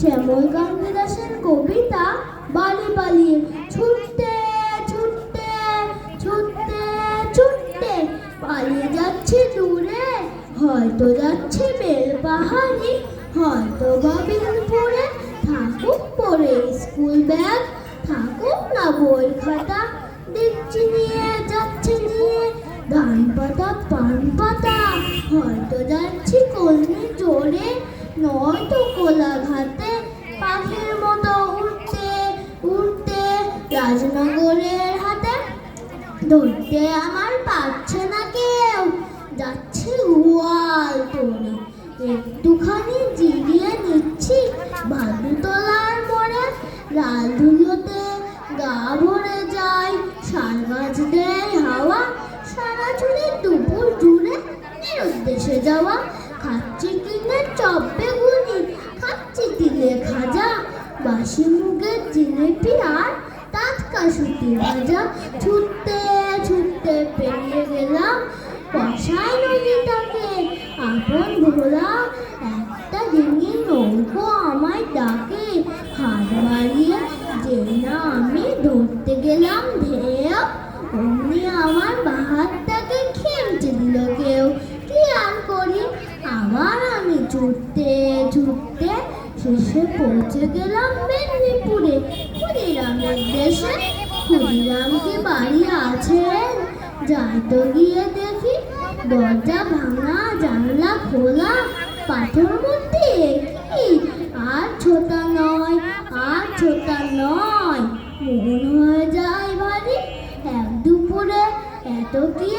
শ্যামলকান্তি দাশের কবিতা বালি পালিয়ে ছুটতে ছুটতে ছুটতে ছুটতে পালিয়ে যাচ্ছে দূরে, হয়তো যাচ্ছে বেলপাহাড়ি, হয়তো বা বিনপুরে। থাকুক পরে স্কুল ব্যাগ, থাকুক না বই খাতা, দেখছি নিয়ে যাচ্ছে নিয়ে ধান পাতা পান পাতা। হয়তো যাচ্ছি কলমি জোরে, নয়তো কোলাঘাটে, পাখির মতো উঠতে উঠতে রাজনগরের হাতে। ধরতে আমার পাচ্ছে না কেউ, যাচ্ছে গোয়াল তোরে। একটুখানি জিরিয়ে নিচ্ছি ভাদুতলার মোড়ে, লাল ধুলোতে গা ভরে যায়, শাল গাছ দেয় হাওয়া, সারা চুলে দুপুর জুড়ে নিরুদ্দেশে যাওয়া। খাচ্ছি কিনে চপ বেগুনি, খাচ্ছি তিলে খাজা, বাসি মুগের জিলিপি আর টাটকা সুতি ভাজা। ছুটতে ছুটতে পেরিয়ে গেলাম কষাই নদীটাকে, আপন ভোলা একটা ডিঙি নৌকো আমায় ডাকে। হাত বাড়িয়ে যে না আমি ধরতে গেলাম ঢেউ, অমনি আমার বাহারটাকে খেমচে দিল কেউ। কি আর করি, আবার আমি ছুটতে ছুটতে শেষে পৌঁছে গেলাম মেদিনীপুরে, ক্ষুদিরামের দেশে। ক্ষুদিরাম কি বাড়ি আছেন? যাই তো গিয়ে দেখি দরজা ভাঙা, জানলা খোলা, পাথর মূর্তি। কি আর ছোটা নয়, আর ছোটা নয়, মন হয়ে যায় ভারী। এক দুপুরে এত কি